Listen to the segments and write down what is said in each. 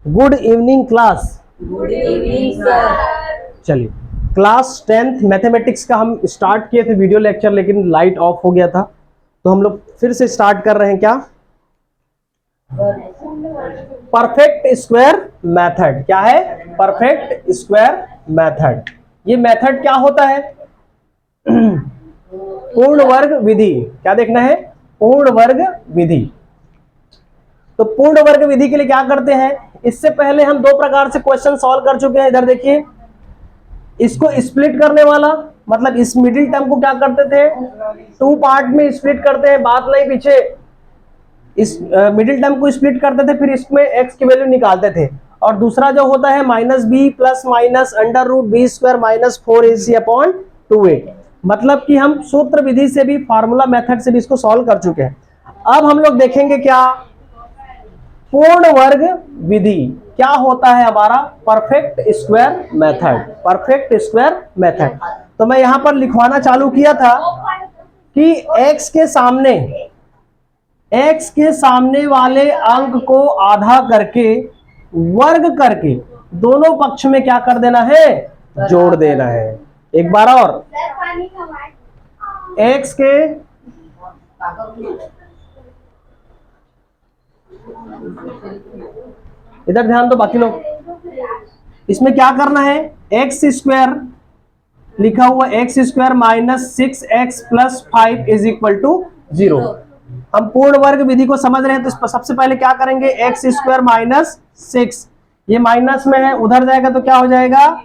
Good evening class. Good evening sir. चलिए, class 10th mathematics का हम स्टार्ट किए थे वीडियो लेक्चर, लेकिन लाइट ऑफ हो गया था, तो हम लोग फिर से स्टार्ट कर रहे हैं। क्या? Perfect square method. क्या है? Perfect square method. ये मेथड क्या होता है? पूर्ण वर्ग विधि। क्या देखना है? पूर्ण वर्ग विधि। तो पूर्ण वर्ग विधि के लिए क्या करते हैं? इससे पहले हम दो प्रकार से क्वेश्चन सॉल्व कर चुके हैं। इधर देखिए, इसको स्प्लिट करने वाला, मतलब इस मिडिल टर्म को क्या करते थे? टू पार्ट में स्प्लिट करते हैं, बात नहीं पीछे। इस मिडिल टर्म को स्प्लिट करते थे, फिर इसमें एक्स की वैल्यू निकालते थे। और दूसरा जो होता है minus B plus minus under root B square minus 4ac upon 2a। मतलब कि हम सूत्र विधि से भी, फार्मूला मेथड से भी इसको सॉल्व कर चुके हैं। अब हम लोग देखेंगे क्या? पूर्ण वर्ग विधि क्या होता है हमारा? Perfect square method. Perfect square method. तो मैं यहां पर लिखवाना चालू किया था कि x के सामने वाले अंक को आधा करके, वर्ग करके, दोनों पक्ष में क्या कर देना है? जोड़ देना है। एक बार और, x के इधर ध्यान दो बाकी लोग, इसमें क्या करना है? एक्स स्क्वायर लिखा हुआ, X square minus 6x plus 5 is equal to 0। हम पूर्ण वर्ग विधि को समझ रहे हैं, तो सबसे पहले क्या करेंगे? एक्स स्क्वायर माइनस 6, ये माइनस में है, उधर जाएगा तो क्या हो जाएगा?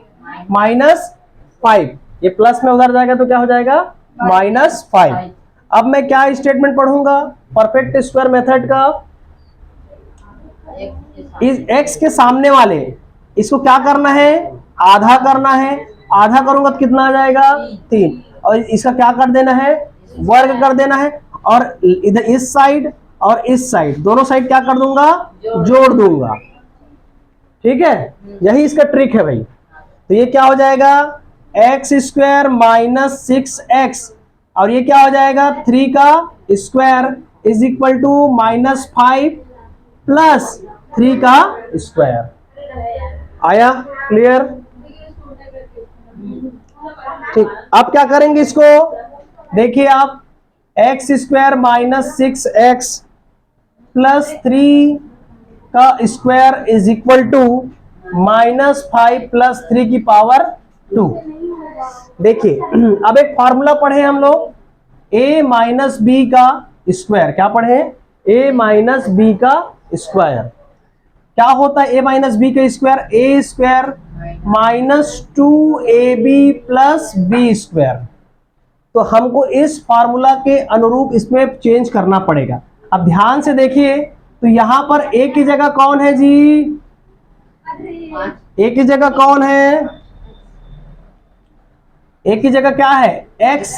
माइनस 5। ये प्लस में उधर जाएगा तो क्या हो जाएगा? माइनस 5। अब मैं क्या स्टेटमेंट पढ़ूंगा परफेक्ट स्क्वायर मेथड का? इस एक्स के सामने वाले, इसको क्या करना है? आधा करना है। आधा करूंगा तो कितना आ जाएगा? 3। और इसका क्या कर देना है? वर्ग कर देना है। और इधर इस साइड और इस साइड, दोनों साइड क्या कर दूंगा? जोड़ दूंगा। ठीक है, यही इसका ट्रिक है भाई। तो ये क्या हो जाएगा? एक्स स्क्वायर माइनस 6x, और ये क्या हो जाएगा? 3 का square is equal to minus 5 plus 3 का स्क्वायर। आया? क्लियर? ठीक, अब क्या करेंगे इसको? देखिए आप, x square minus 6x plus 3 का square is equal to minus 5 plus 3 की पावर 2। देखिए, अब एक फॉर्मूला पढ़े हम लोग, a माइनस बी का स्क्वायर। क्या पढ़े? a माइनस बी का स्क्वायर। क्या होता है a माइनस बी का square? a square minus 2ab plus B square. तो हमको इस फॉर्मूला के अनुरूप इसमें चेंज करना पड़ेगा। अब ध्यान से देखिए, तो यहां पर a की जगह कौन है जी? a की जगह कौन है? a की जगह क्या है? x।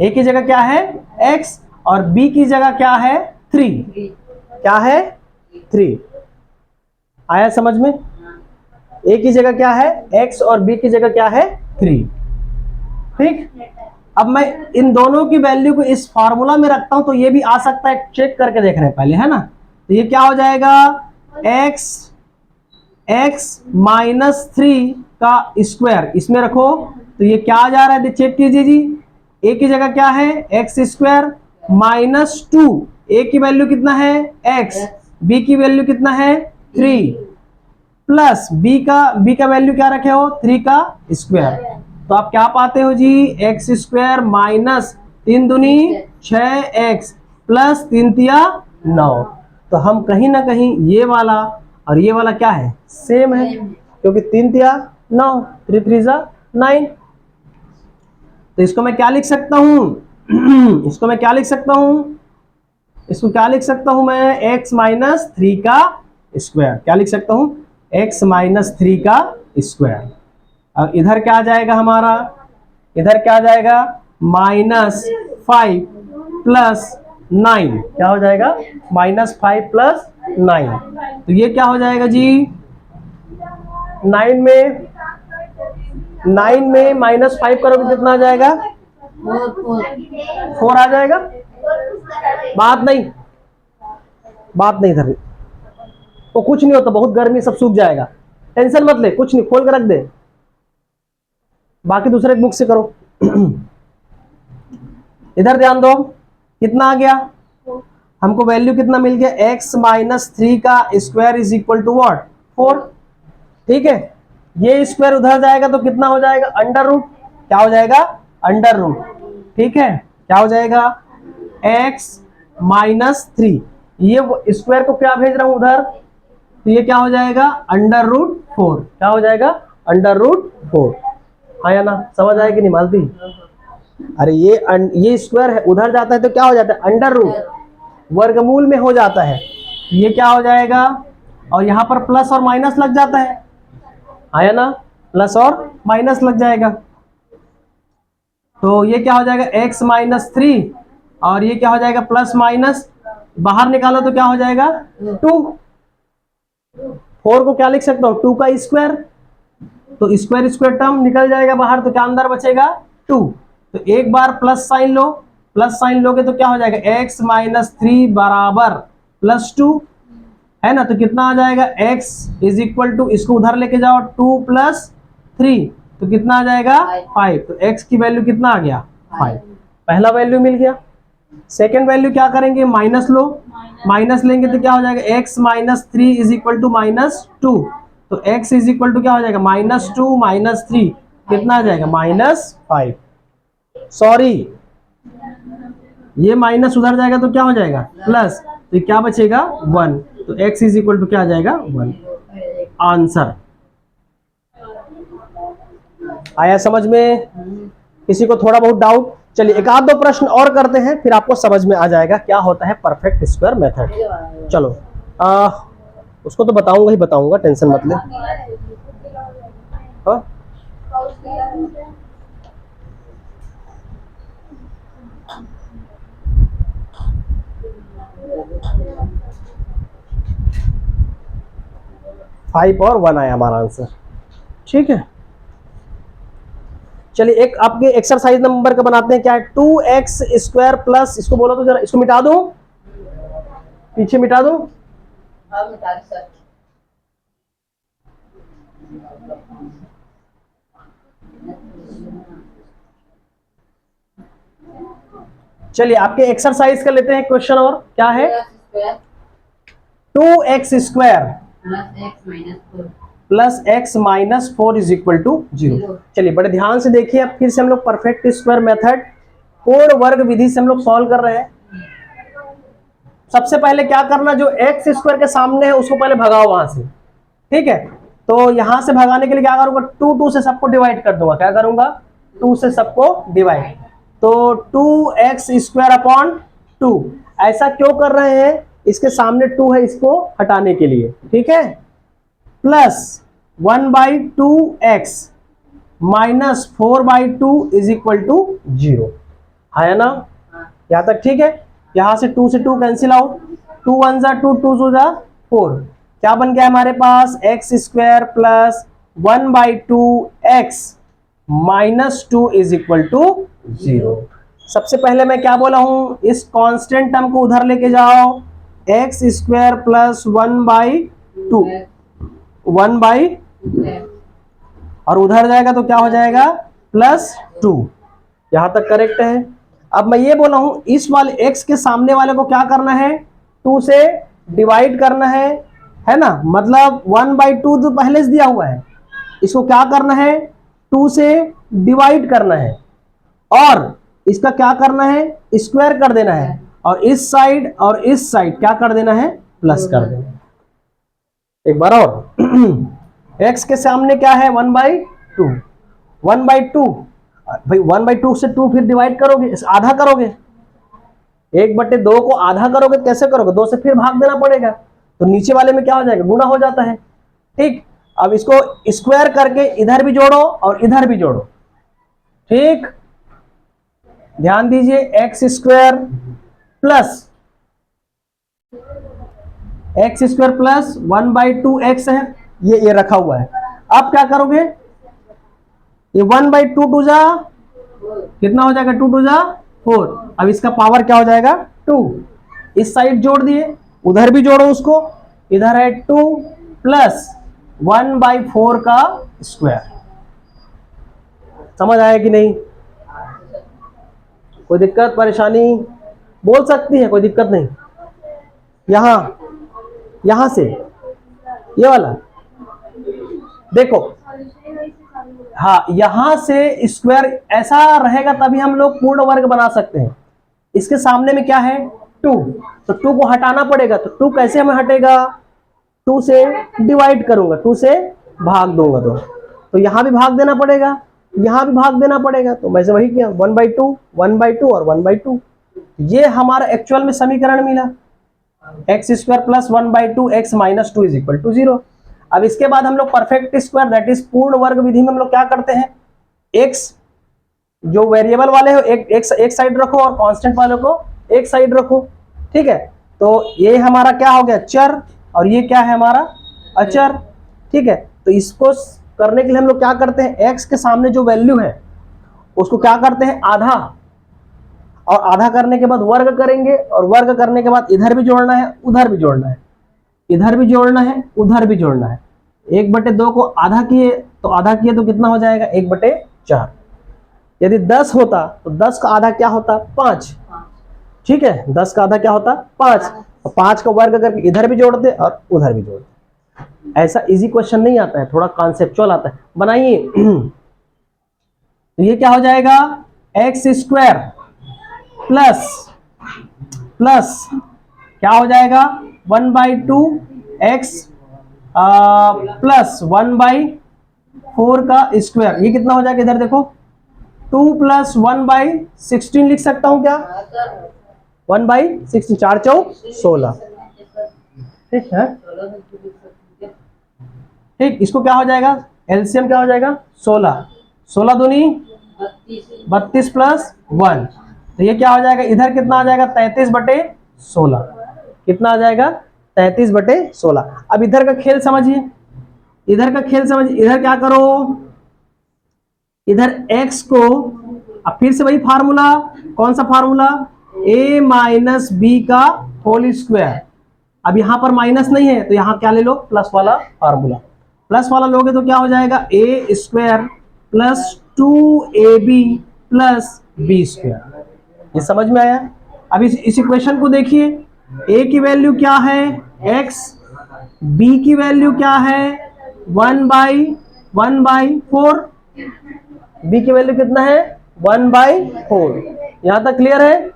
a की जगह क्या है? x। और b की जगह क्या है? 3। क्या है? 3। आया समझ में? a की जगह क्या है? x, और b की जगह क्या है? 3। ठीक, अब मैं इन दोनों की वैल्यू को इस फॉर्मूला में रखता हूं, तो ये भी आ सकता है, चेक करके देख रहे हैं पहले, है ना? तो ये क्या हो जाएगा? x माइनस 3 का स्क्वायर इसमें रखो, तो ये क्या आ जा रहा है? चेक कीजिए जी। a की जगह क्या है? एक्स स्क्वायर माइनस 2, a की वैल्यू कितना है? x, b की वैल्यू कितना है? 3, प्लस b का वैल्यू क्या रखे हो? 3 का स्क्वायर। तो आप क्या पाते हो जी? एक्स स्क्वायर माइनस 3 दूनी 6x प्लस 3 तिया 9। तो हम कहीं ना कहीं ये वाला और ये वाला क्या है? सेम है, क्योंकि 3 तिया 9, 3 3 9। तो इसको मैं क्या लिख सकता हूं? इसको मैं क्या लिख सकता हूं? इसको क्या लिख सकता हूं मैं? x माइनस 3 का स्क्वायर। क्या लिख सकता हूं? x माइनस 3 का स्क्वायर। अब इधर क्या आ जाएगा हमारा? इधर क्या आ जाएगा? Minus 5 plus 9। क्या हो जाएगा? Minus 5 plus 9। तो ये क्या हो जाएगा जी? 9 में माइनस 5 करोगे कितना आ जाएगा? 4 आ जाएगा। बात नहीं इधर, वो कुछ नहीं होता, बहुत गर्मी, सब सूख जाएगा, टेंशन मत ले, कुछ नहीं, खोल कर रख दे, बाकी दूसरे बुक से करो। इधर ध्यान दो, कितना आ गया, हमको वैल्यू कितना मिल गया, x माइनस 3 का square is equal to what, 4। ठीक है, ये स्क्वायर उधर जाएगा तो कितना हो जाएगा, अंडर रूट, क्या हो जाएगा, अंडर रूट। ठीक है, क्या हो जाएगा, x माइनस 3, ये स्क्वायर को क्या भेज रहा हूं उधर, तो ये क्या हो जाएगा, अंडर रूट 4, क्या हो जाएगा, अंडर रूट 4। हाँ या ना, समझ आया कि नहीं मालती, अरे ये स्क्वायर है, उधर जाता है तो क्या हो जाता है, अंडर रूट, वर्गमूल में हो जाता है, ये क्या हो जाएगा, और यहां पर प्लस और माइनस लग जाता है, आया ना, प्लस और माइनस लग जाएगा, तो ये क्या हो जाएगा, x माइनस 3, और ये क्या हो जाएगा, प्लस माइनस, बाहर निकालो तो क्या हो जाएगा, 2। 4 को क्या लिख सकता हूं, 2 का स्क्वायर, तो स्क्वायर स्क्वायर टर्म निकल जाएगा बाहर, तो क्या अंदर बचेगा, 2। तो एक बार प्लस साइन लो, प्लस साइन लोगे तो क्या हो जाएगा, x माइनस 3 बराबर प्लस 2, है ना, तो कितना आ जाएगा, x इज इक्वल टू, इसको उधर लेके जाओ, 2 प्लस 3, तो कितना आ जाएगा, 5। तो x की वैल्यू कितना आ गया, 5, पहला वैल्यू मिल गया। सेकेंड वैल्यू क्या करेंगे, माइनस लो, माइनस लेंगे तो क्या हो जाएगा, x minus 3 is equal to minus 2, तो x इज इक्वल टू क्या हो जाएगा, माइनस 2 माइनस 3, कितना आ जाएगा, माइनस 5। सॉरी, ये माइनस उधर जाएगा तो क्या हो जाएगा, प्लस, तो क्या बचेगा, 1, तो x इज इक्वल टू क्या आ जाएगा, 1। आंसर आया समझ में, किसी को थोड़ा बहुत डाउट, चलिए एक आध दो प्रश्न और करते हैं, फिर आपको समझ में आ जाएगा क्या होता है परफेक्ट स्क्वायर मेथड। चलो, उसको तो बताऊंगा ही बताऊंगा, टेंशन मत ले। हाँ? फाइव और 1 आया हमारा आंसर। ठीक है, चलिए एक आपके एक्सरसाइज नंबर का बनाते हैं, क्या है, 2x स्क्वायर प्लस, इसको बोलो तो जरा, इसको मिटा दो, पीछे मिटा दो, चलिए आपके एक्सरसाइज का लेते हैं क्वेश्चन, और क्या है, 2x square plus x minus 4 is equal to 0। चलिए बड़े ध्यान से देखिए, अब फिर से हम लोग परफेक्ट स्क्वायर मेथड पूर्ण वर्ग विधि से हम लोग सॉल्व कर रहे हैं। सबसे पहले क्या करना, जो x स्क्वायर के सामने है उसको पहले भगाओ वहां से। ठीक है, तो यहां से भगाने के लिए क्या करूंगा, 2 से सबको डिवाइड कर दूंगा, क्या करूंगा, 2 से सबको डिवाइड, तो 2x स्क्वायर अपॉन 2। ऐसा क्यों कर रहे हैं, इसके सामने 2 है, इसको हटाने के लिए। ठीक है, plus 1/2x minus 4/2 is equal to 0, है ना, यहां तक ठीक है। यहां से 2 से 2 कैंसिल आउट, 2 1 जा 2, 2 2 जा 4, क्या बन गया हमारे पास, x square plus 1/2x minus 2 is equal to 0। सबसे पहले मैं क्या बोला हूं, इस कांस्टेंट टर्म को उधर लेके जाओ, x स्क्वायर प्लस 1/2, 1/, और उधर जाएगा तो क्या हो जाएगा, प्लस 2, यहां तक करेक्ट है। अब मैं ये बोला हूं, इस वाले x के सामने वाले को क्या करना है, 2 से डिवाइड करना है ना, मतलब 1/2 तो पहले से दिया हुआ है, इसको क्या करना है, 2 से डिवाइड करना है, और इसका क्या करना है, स्क्वायर कर देना है, और इस साइड क्या कर देना है, प्लस कर देना है। एक बार और, x के सामने क्या है, 1/2, 1/2 भाई, 1/2 से 2 फिर डिवाइड करोगे, आधा करोगे, 1/2 को आधा करोगे, कैसे करोगे, 2 से फिर भाग देना पड़ेगा, तो नीचे वाले में क्या हो जाएगा, गुणा हो जाता है। ठीक, अब इसको स्क्वायर करके इधर भी जोड़ो और इधर भी जोड़ो। ठीक, ध्यान दीजिए, x स्क्वायर प्लस 1/2x है, ये रखा हुआ है। अब क्या करोगे, ये 1/2 2 जा कितना हो जाएगा, 2 2 जा 4, अब इसका पावर क्या हो जाएगा, 2, इस साइड जोड़ दिए, उधर भी जोड़ो उसको, इधर है 2 प्लस 1/4 का स्क्वायर। समझ आया कि नहीं? कोई दिक्कत परेशानी बोल सकती है, कोई दिक्कत नहीं। यहां से ये वाला देखो, हाँ यहां से स्क्वायर ऐसा रहेगा तभी हम लोग पूर्ण वर्ग बना सकते हैं। इसके सामने में क्या है 2, तो 2 को हटाना पड़ेगा। तो 2 कैसे हमें हटेगा? 2 से डिवाइड करूंगा, 2 से भाग दूंगा तो यहां भी भाग देना पड़ेगा, यहां भी भाग देना पड़ेगा। तो मैं से वही किया 1/2 1/2 और 1/2। ये हमारा एक्चुअल में समीकरण मिला, x² plus 1/2 x minus 2 is equal to 0। अब इसके बाद हम लोग परफेक्ट स्क्वायर दैट इज पूर्ण वर्ग विधि में हम लोग क्या करते हैं, x जो वेरिएबल वाले हो एक साइड रखो और कांस्टेंट वालों को एक साइड रखो, ठीक है। तो ये हमारा क्या हो गया चर, और ये क्या है हमारा अचर, ठीक है। तो इसको करने के लिए हम लोग क्या करते हैं, x के सामने जो वैल्यू है उसको क्या करते हैं आधा, और आधा करने के बाद वर्ग करेंगे, और वर्ग करने के बाद इधर भी जोड़ना है उधर भी जोड़ना है, इधर भी जोड़ना है उधर भी जोड़ना है। 1/2 को आधा किए तो कितना हो जाएगा 1/4। यदि 10 होता तो 10 का आधा क्या होता 5, ठीक है। 10 का आधा क्या होता 5, और 5 का वर्ग करके इधर भी जोड़ते और उधर भी जोड़ते। ऐसा इजी क्वेश्चन नहीं आता है, थोड़ा कॉन्सेप्चुअल आता है, बनाइए। तो ये क्या हो जाएगा x² प्लस क्या हो जाएगा 1/2 x प्लस 1/4 का स्क्वायर। ये कितना हो जाएगा इधर देखो 2 प्लस 1/16 लिख सकता हूं क्या, 1/16, 4 चौक 16, ठीक है। ठीक, इसको क्या हो जाएगा एलसीएम क्या हो जाएगा 16, 16 दूनी 32 प्लस 1, तो ये क्या हो जाएगा इधर कितना आ जाएगा 33/16, कितना आ जाएगा 33/16। अब इधर का खेल समझिए, इधर का खेल समझिए, इधर क्या करो, इधर x को, अब फिर से वही फार्मूला, कौन सा फार्मूला a माइनस बी का होल स्क्वायर। अब यहां पर माइनस नहीं है तो यहां क्या ले लो प्लस वाला फार्मूला, प्लस वाला लोगे तो क्या हो जाएगा a² plus 2ab plus b²। ये समझ में आया? अब इस इक्वेशन को देखिए, a की वैल्यू क्या है x, b की वैल्यू क्या है 1/4, b की वैल्यू कितना है 1/4। यहां तक क्लियर है?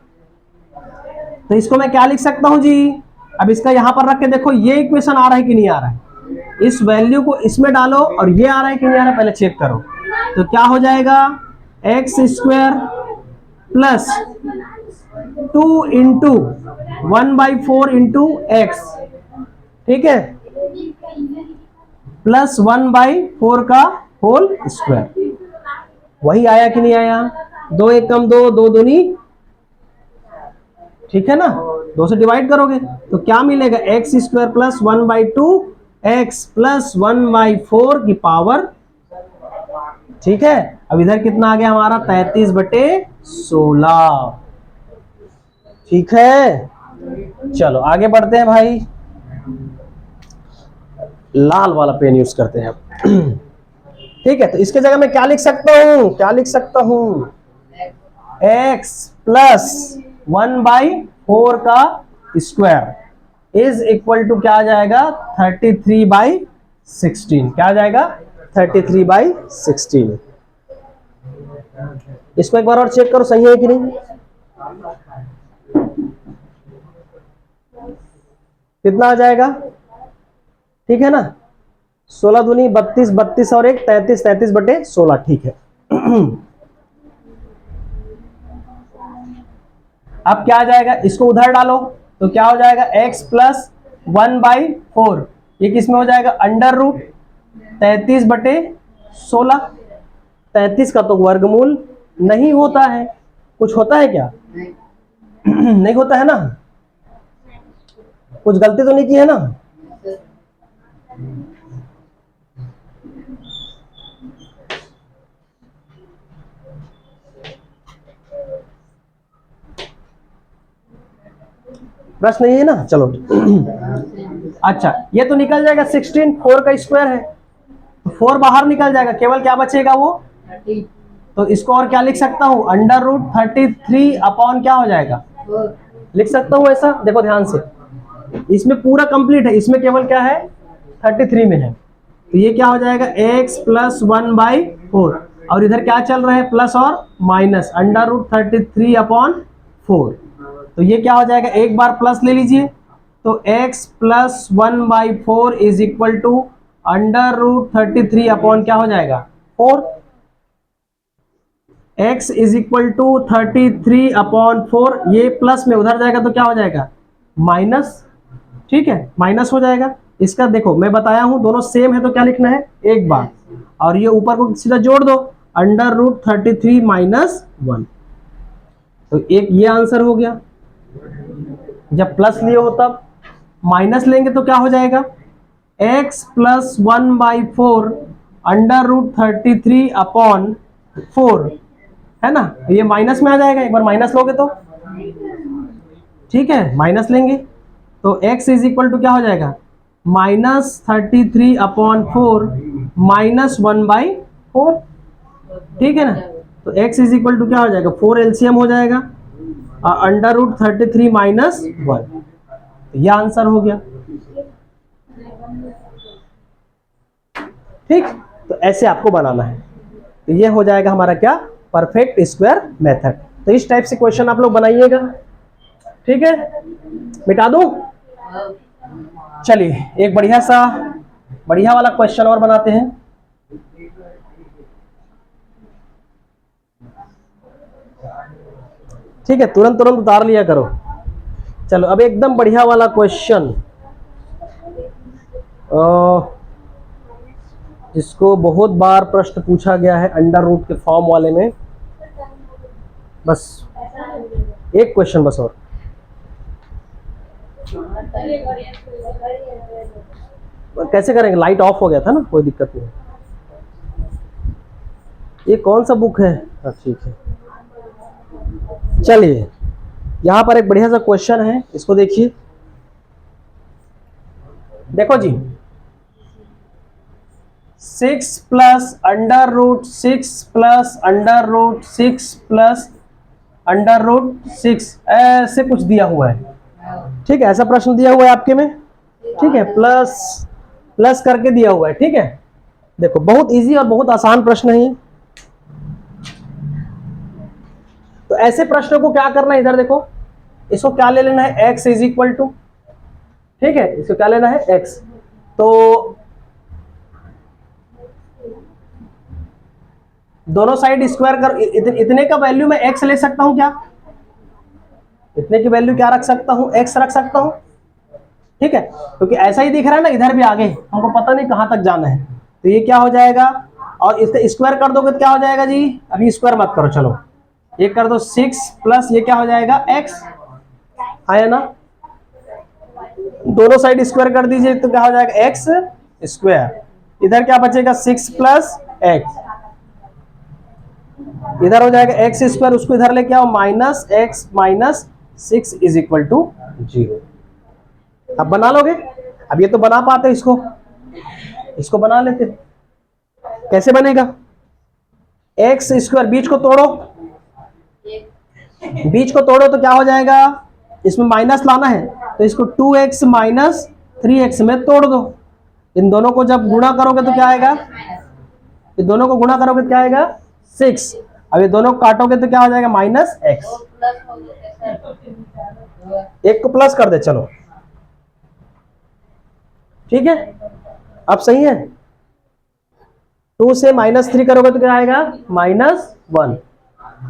तो इसको मैं क्या लिख सकता हूं जी, अब इसका यहां पर रख के देखो ये इक्वेशन आ रहा है कि नहीं आ रहा है, इस वैल्यू को इसमें डालो और ये आ रहा है कि नहीं आ रहा है पहले चेक करो। तो क्या हो जाएगा x² plus 2 into 1/4 into x, ठीक है, प्लस 1/4 का होल स्क्वायर। वही आया कि नहीं आया, 2 1 कम 2, 2 दूनी, ठीक है ना, 2 से डिवाइड करोगे तो क्या मिलेगा x² प्लस 1/2 x प्लस 1/4 की पावर, ठीक है। अब इधर कितना आ गया हमारा 33/16, ठीक है। चलो आगे बढ़ते हैं भाई, लाल वाला पेन यूज करते हैं अब। ठीक है, तो इसके जगह मैं क्या लिख सकता हूं, क्या लिख सकता हूं x प्लस 1/4 का स्क्वायर इज इक्वल टू क्या आ जाएगा 33/16, क्या आ जाएगा 33/16। इसको एक बार और चेक करो सही है कि नहीं, कितना आ जाएगा, ठीक है ना, 16 दूनी 32, 32 और 1 33, 33/16, ठीक है। अब क्या आ जाएगा, इसको उधर डालो तो क्या हो जाएगा x प्लस 1/4, ये किसमें हो जाएगा अंडर रूट 33/16। 33 का तो वर्गमूल नहीं होता है, कुछ होता है क्या नहीं होता है ना, कुछ गलती तो नहीं की है ना। प्रश्न नहीं है ना, चलो। अच्छा ये तो निकल जाएगा 16, 4 का स्क्वायर है तो 4 बाहर निकल जाएगा, केवल क्या बचेगा वो 30 तो इसको और क्या लिख सकता हूँ √33 अपॉन क्या हो जाएगा 4 लिख सकता हूँ ऐसा। देखो ध्यान से इसमें पूरा कंप्लीट है, इसमें केवल क्या है 33 में है तो ये क्या हो जाएगा x + 1/4 और इधर क्या चल रहा है प्लस और माइनस √33 अपॉन 4 तो ये क्या हो जाएगा, एक बार प्लस ले लीजिए तो x + 1/4 is equal to √33 upon क्या हो जाएगा 4। x is equal to 33 upon 4, ये प्लस में उधर जाएगा तो क्या हो जाएगा माइनस, ठीक है माइनस हो जाएगा। इसका देखो मैं बताया हूं दोनों सेम है तो क्या लिखना है एक बार और ये ऊपर को सीधा जोड़ दो √33 - 1 तो एक ये आंसर हो गया। जब प्लस लिए हो तब माइनस लेंगे तो क्या हो जाएगा x + 1/4 √33 अपॉन 4 है ना, ये माइनस में आ जाएगा, एक बार माइनस लोगे तो ठीक है माइनस लेंगे तो x इज इक्वल टू क्या हो जाएगा -33 अपॉन 4 -1/4, ठीक है ना। तो x इज इक्वल टू क्या हो जाएगा 4 एलसीएम हो जाएगा √33 - 1 यह आंसर हो गया। ठीक, तो ऐसे आपको बनाना है तो ये हो जाएगा हमारा क्या परफेक्ट स्क्वायर मेथड। तो इस टाइप से क्वेश्चन आप लोग बनाइएगा, ठीक है। मिटा दूं, चलिए एक बढ़िया वाला क्वेश्चन और बनाते हैं। ठीक है तुरंत उतार लिया करो। चलो अब एकदम बढ़िया वाला क्वेश्चन जिसको बहुत बार प्रश्न पूछा गया है अंडर रूट के फॉर्म वाले में, बस एक क्वेश्चन बस और। कैसे करेंगे, लाइट ऑफ हो गया था ना, कोई दिक्कत नहीं। ये कौन सा बुक है, ठीक है चलिए यहां पर एक बढ़िया सा क्वेश्चन है, इसको देखिए। देखो जी 6 + √6 + √6 + √6 ऐसे कुछ दिया हुआ है, ठीक है। ऐसा प्रश्न दिया हुआ है आपके में, ठीक है, प्लस करके दिया हुआ है, ठीक है। देखो बहुत इजी और बहुत आसान प्रश्न है ये। तो ऐसे प्रश्नों को क्या करना है, इधर देखो इसको क्या ले लेना है x इज इक्वल टू, ठीक है इसको क्या लेना है x, तो दोनों साइड स्क्वायर कर इतने का वैल्यू मैं x ले सकता हूं क्या, इतने की वैल्यू क्या रख सकता हूं x रख सकता हूं, ठीक है क्योंकि ऐसा ही दिख रहा है ना, इधर भी आगे हमको पता नहीं कहां तक जाना है तो ये क्या हो जाएगा और इसे स्क्वायर कर दोगे तो क्या हो जाएगा जी, अभी स्क्वायर मत करो, चलो ये कर दो 6 प्लस ये क्या हो जाएगा x आया ना, दोनों साइड स्क्वायर कर दीजिए तो क्या हो जाएगा x स्क्वायर, इधर क्या बचेगा 6 + x, इधर हो जाएगा x स्क्वायर, उसको इधर लेके आओ -x - 6 इज इक्वल टू 0। अब बना लोगे, अब ये तो बना पाते, इसको बना लेते, कैसे बनेगा x स्क्वायर, बीच को तोड़ो तो क्या हो जाएगा, इसमें माइनस लाना है तो इसको 2x - 3x में तोड़ दो, इन दोनों को जब गुणा करोगे तो क्या आएगा, इन दोनों को गुणा करोगे तो क्या आएगा 6, अब ये दोनों काटोगे तो क्या हो जाएगा -x, एक को प्लस कर दे, चलो ठीक है अब सही है। 2 से -3 करोगे तो क्या आएगा -1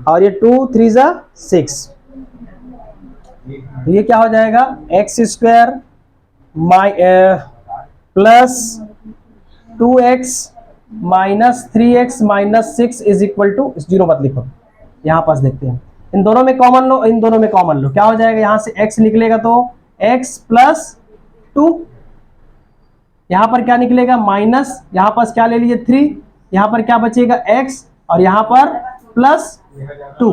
और ये 2 3 जा 6, तो ये क्या हो जाएगा x square plus 2x - 3x - 6 is equal to, 0 मत लिखो, यहां पास देखते हैं, इन दोनों में कॉमन लो, इन दोनों में कॉमन लो, क्या हो जाएगा यहां से x निकलेगा तो x + 2, यहां पर क्या निकलेगा माइनस, यहां पास क्या ले लीजिए 3, यहां पर क्या बचेगा x और यहां पर +2,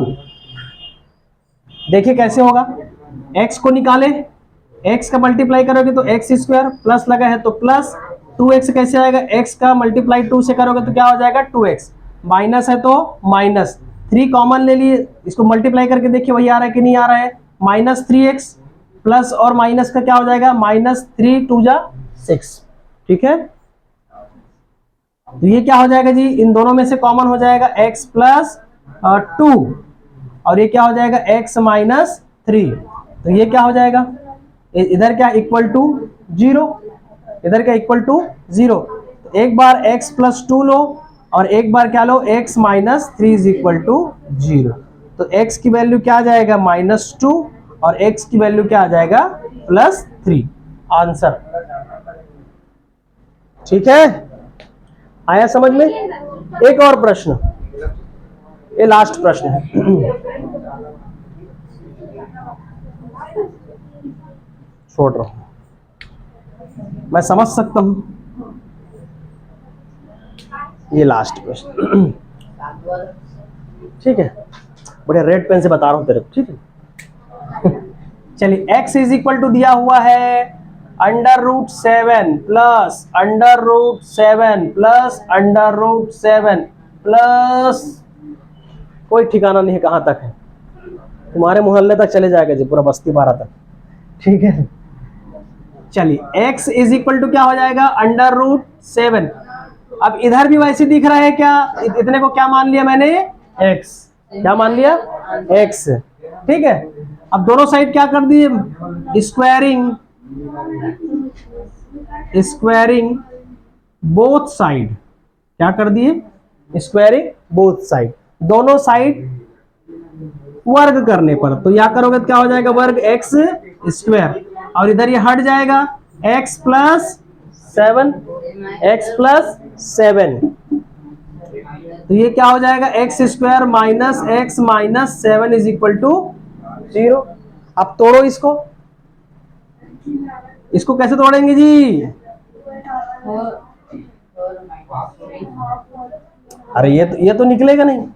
देखिए कैसे होगा, x को निकाले x का मल्टीप्लाई करोगे तो एक्स स्क्वायर, प्लस लगा है तो प्लस 2x कैसे आएगा, x का मल्टीप्लाई 2 से करोगे तो क्या हो जाएगा 2x, माइनस है तो माइनस 3 कॉमन ले लिए, इसको मल्टीप्लाई करके देखिए वही आ रहा है कि नहीं आ रहा है, -3x प्लस और माइनस का क्या हो जाएगा -3 2 जा 6। ठीक है, तो ये क्या हो जाएगा जी, इन दोनों में से कॉमन हो जाएगा x प्लस 2 और ये क्या हो जाएगा x माइनस 3, तो ये क्या हो जाएगा, इधर क्या इक्वल टू 0, इधर क्या इक्वल टू 0, तो एक बार x प्लस 2 लो और एक बार क्या लो x minus 3 is equal to 0, तो x की वैल्यू क्या आ जाएगा -2 और x की वैल्यू क्या आ जाएगा +3, आंसर। ठीक है, आया समझ में। एक और प्रश्न, ये लास्ट प्रश्न है। छोड़ रहा हूं, मैं समझ सकता हूं, ये लास्ट प्रश्न। ठीक है, बड़े रेड पेन से बता रहा हूं तेरे को, ठीक है। चलिए, x इज इक्वल टू दिया हुआ है √7 प्लस √7 प्लस √7 प्लस, कोई ठिकाना नहीं है कहां तक है, तुम्हारे मोहल्ले तक चले जाएगा जी, पूरा बस्ती बारा तक। ठीक है, चलिए x इज इक्वल टू क्या हो जाएगा √7, अब इधर भी वैसे दिख रहा है क्या, इतने को क्या मान लिया मैंने x, क्या मान लिया x। ठीक है, अब दोनों साइड क्या कर दिए, स्क्वायरिंग बोथ साइड, क्या कर दिए स्क्वायरिंग बोथ साइड, दोनों साइड वर्ग करने पर, तो या करोगे तो क्या हो जाएगा वर्ग x स्क्वायर और इधर ये हट जाएगा x प्लस 7, तो ये क्या हो जाएगा x square minus x minus 7 is equal to 0। अब तोड़ो इसको, इसको कैसे तोड़ेंगे जी, अरे ये तो निकलेगा नहीं,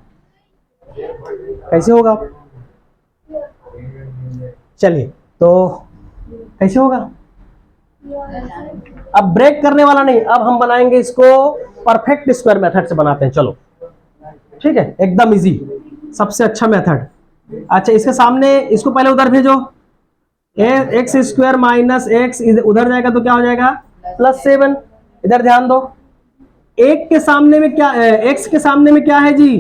कैसे होगा, चलिए तो कैसे होगा, अब ब्रेक करने वाला नहीं, अब हम बनाएंगे इसको परफेक्ट स्क्वायर मेथड से बनाते हैं, चलो ठीक है, एकदम इजी, सबसे अच्छा मेथड। अच्छा, इसके सामने इसको पहले उधर भेजो, एक्स स्क्वायर माइनस एक्स उधर जाएगा तो क्या हो जाएगा +7, इधर ध्यान दो, एक के सामने में क्या, एक्स के सामने में क्या है जी,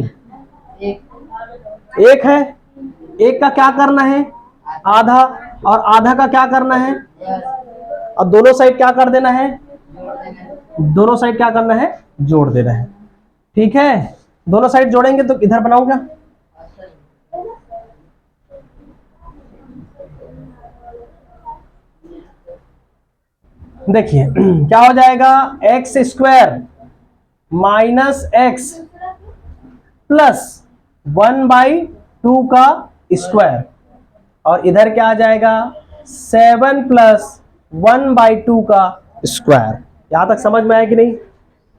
एक है, एक का क्या करना है आधा और आधा का क्या करना है, और दोनों साइड क्या कर देना है, दोनों साइड क्या करना है जोड़ देना है। ठीक है, दोनों साइड जोड़ेंगे तो इधर बनाऊंगा, देखिए क्या हो जाएगा x square minus x plus 1/2 का स्क्वायर और इधर क्या आ जाएगा 7 प्लस 1/2 का स्क्वायर। यहां तक समझ में आया कि नहीं।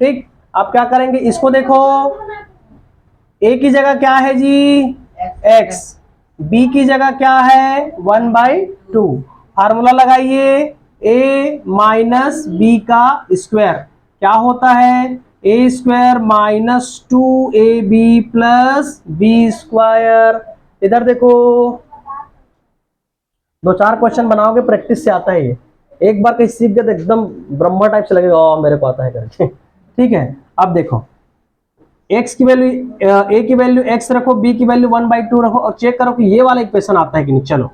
ठीक, अब क्या करेंगे, इसको देखो, ए की जगह क्या है जी x, b की जगह क्या है 1/2, फार्मूला लगाइए a माइनस बी का स्क्वायर क्या होता है a square minus 2ab plus B square. इधर देखो, 2-4 क्वेश्चन बनाओगे, प्रैक्टिस से आता है ये, एक बार कहीं सीख गए तो एकदम ब्रह्मा टाइप से लगेगा, ओ मेरे को आता है करके। ठीक है, अब देखो x की वैल्यू, a की वैल्यू x रखो, b की वैल्यू 1/2 रखो और चेक करो कि ये वाला इक्वेशन आता है कि नहीं। चलो,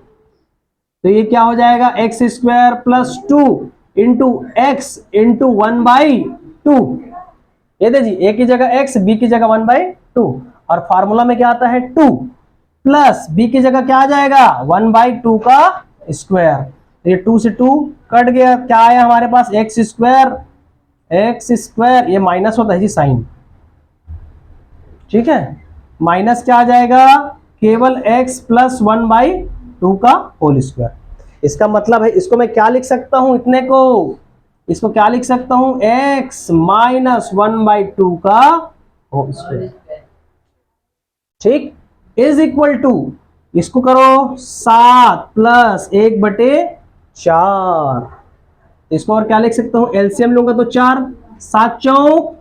तो ये क्या हो जाएगा x square plus 2 into x into 1/2, ये दे जी, a की जगह x, b की जगह 1/2 और फार्मूला में क्या आता है 2 प्लस b की जगह क्या आ जाएगा 1/2 का स्क्वायर, ये 2 से 2 कट गया, क्या आया हमारे पास एक्स स्क्वायर, ये माइनस होता है जी साइन। ठीक है, माइनस क्या आ जाएगा केवल x प्लस 1/2 का होल स्क्वायर। इसका मतलब है, इसको मैं क्या लिख सकता हूं, इतने को, इसको क्या लिख सकता हूं x माइनस 1/2 का होल स्क्वायर। ठीक, इज इक्वल टू, इसको करो 7 प्लस 1/2 4। इसको और क्या लिख सकता हूं, एलसीएम लूंगा तो 4, 7 चौक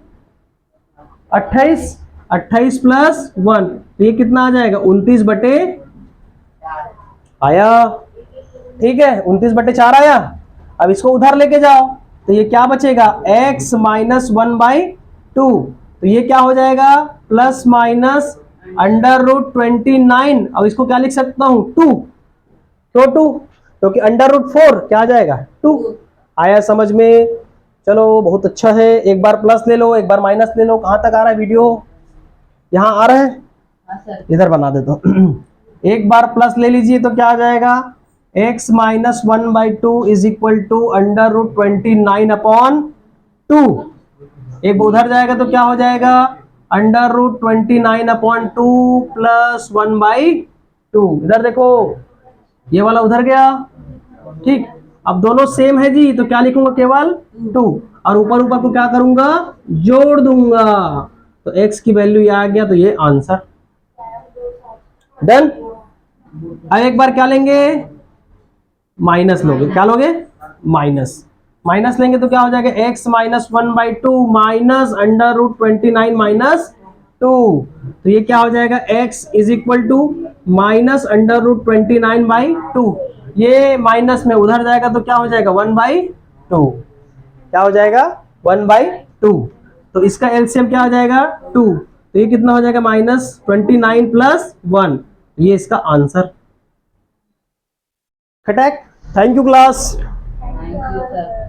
28, 28 प्लस 1, तो ये कितना आ जाएगा 29/, आया, ठीक है 29/4 आया। अब इसको उधर लेके जाओ तो ये क्या बचेगा, x माइनस 1/2, तो ये क्या हो जाएगा प्लस माइनस √29। अब इसको क्या लिख सकता हूं 2, तो 2, क्योंकि √4 क्या आ जाएगा 2। आया समझ में, चलो बहुत अच्छा है। एक बार प्लस ले लो, एक बार माइनस ले लो। कहां तक आ रहा है वीडियो, यहां आ रहा है, हाँ सर। इधर बना देता हूं। एक बार प्लस ले लीजिए तो क्या आ जाएगा, x minus 1/2 is equal to √29/2। एक उधर जाएगा तो क्या हो जाएगा √29/2 प्लस 1/2। इधर देखो, ये वाला उधर गया, ठीक। अब दोनों सेम है जी, तो क्या लिखूंगा केवल 2, और ऊपर ऊपर को क्या करूंगा, जोड़ दूंगा, तो x की वैल्यू ये आ गया, तो ये आंसर डन। अब एक बार क्या लेंगे, माइनस लोगे, क्या लोगे, माइनस, माइनस लेंगे तो क्या हो जाएगा x माइनस 1/2 माइनस √29 - 2, तो ये क्या हो जाएगा x is equal to minus √29/2। ये माइनस में उधर जाएगा तो क्या हो जाएगा 1/2, क्या हो जाएगा 1/2, तो इसका एलसीएम क्या हो जाएगा 2, तो ये कितना हो जाएगा -29 प्लस 1, ये इसका आंसर। खटैक, thank you class. Thank you sir.